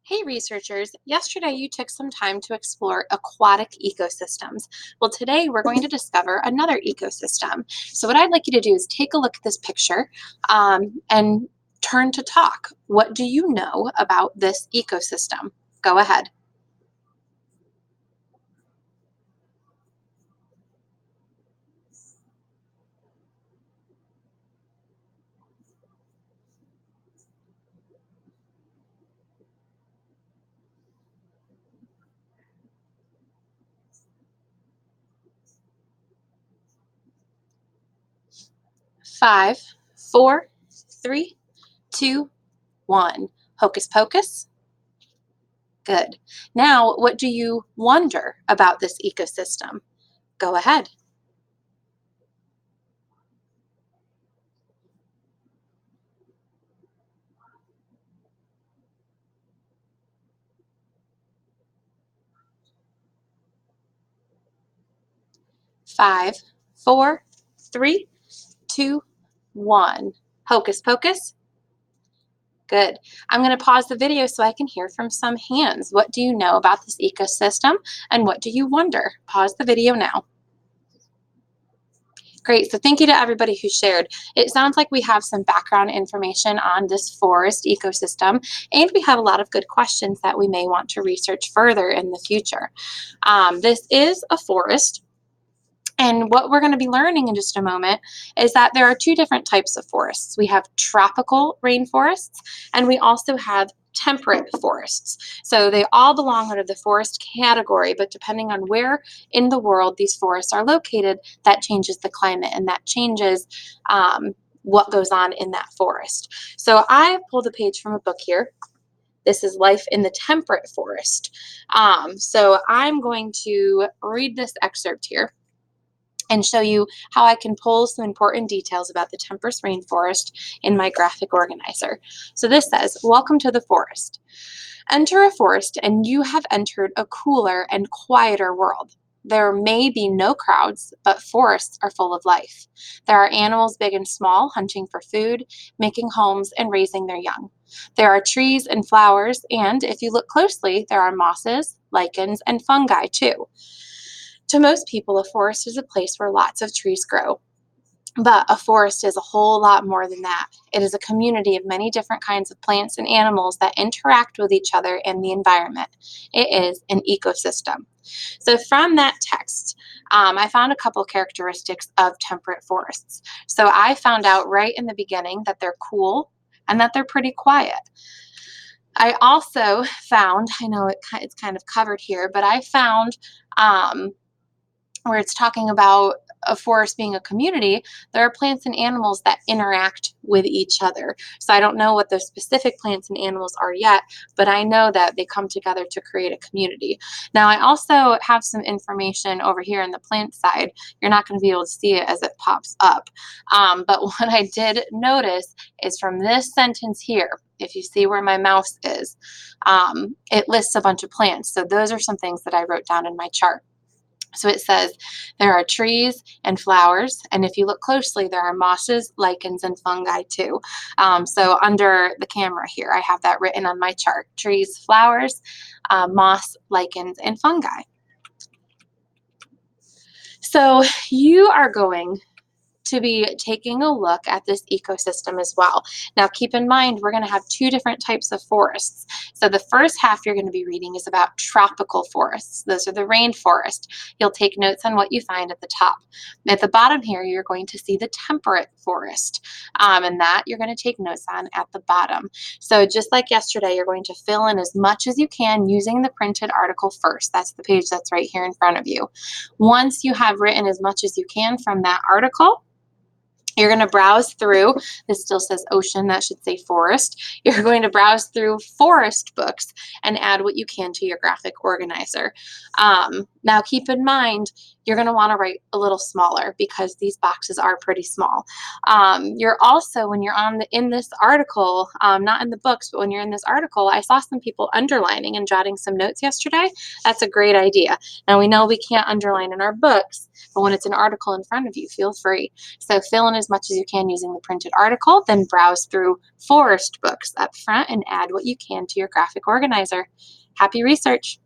Hey researchers, yesterday you took some time to explore aquatic ecosystems. Well, today we're going to discover another ecosystem. So what I'd like you to do is take a look at this picture and turn to talk. What do you know about this ecosystem? Go ahead. 5, 4, 3, 2, 1. Hocus pocus. Good. Now, what do you wonder about this ecosystem? Go ahead. 5, 4, 3, 2, 1. Hocus pocus. Good. I'm going to pause the video so I can hear from some hands. What do you know about this ecosystem and what do you wonder? Pause the video now. Great. So thank you to everybody who shared. It sounds like we have some background information on this forest ecosystem, and we have a lot of good questions that we may want to research further in the future. This is a forest. And what we're going to be learning in just a moment is that there are two different types of forests. We have tropical rainforests, and we also have temperate forests. So they all belong under the forest category, but depending on where in the world these forests are located, that changes the climate and that changes what goes on in that forest. So I pulled a page from a book here. This is Life in the Temperate Forest. So I'm going to read this excerpt here and show you how I can pull some important details about the temperate rainforest in my graphic organizer. So this says, welcome to the forest. Enter a forest and you have entered a cooler and quieter world. There may be no crowds, but forests are full of life. There are animals big and small hunting for food, making homes, and raising their young. There are trees and flowers, and if you look closely, there are mosses, lichens, and fungi too. To most people, a forest is a place where lots of trees grow. But a forest is a whole lot more than that. It is a community of many different kinds of plants and animals that interact with each other in the environment. It is an ecosystem. So, from that text, I found a couple characteristics of temperate forests. So, I found out right in the beginning that they're cool and that they're pretty quiet. I also found, I know it's kind of covered here, but I found um, where it's talking about a forest being a community, there are plants and animals that interact with each other. So I don't know what those specific plants and animals are yet, but I know that they come together to create a community. Now, I also have some information over here on the plant side. You're not going to be able to see it as it pops up. But what I did notice is from this sentence here, if you see where my mouse is, it lists a bunch of plants. So those are some things that I wrote down in my chart. So it says there are trees and flowers, and if you look closely, there are mosses, lichens, and fungi too. So under the camera here, I have that written on my chart: trees, flowers, moss, lichens, and fungi. So you are going to be taking a look at this ecosystem as well. Now, keep in mind, we're going to have two different types of forests. So, the first half you're going to be reading is about tropical forests. Those are the rainforest. You'll take notes on what you find at the top. At the bottom here, you're going to see the temperate forest, and that you're going to take notes on at the bottom. So, just like yesterday, you're going to fill in as much as you can using the printed article first. That's the page that's right here in front of you. Once you have written as much as you can from that article, you're going to browse through, this still says ocean, that should say forest. You're going to browse through forest books and add what you can to your graphic organizer. Now, keep in mind, you're going to want to write a little smaller because these boxes are pretty small. You're also, when you're in this article, not in the books, but when you're in this article, I saw some people underlining and jotting some notes yesterday. That's a great idea. Now, we know we can't underline in our books, But when it's an article in front of you, feel free. So fill in as much as you can using the printed article, then browse through forest books up front and add what you can to your graphic organizer. Happy research!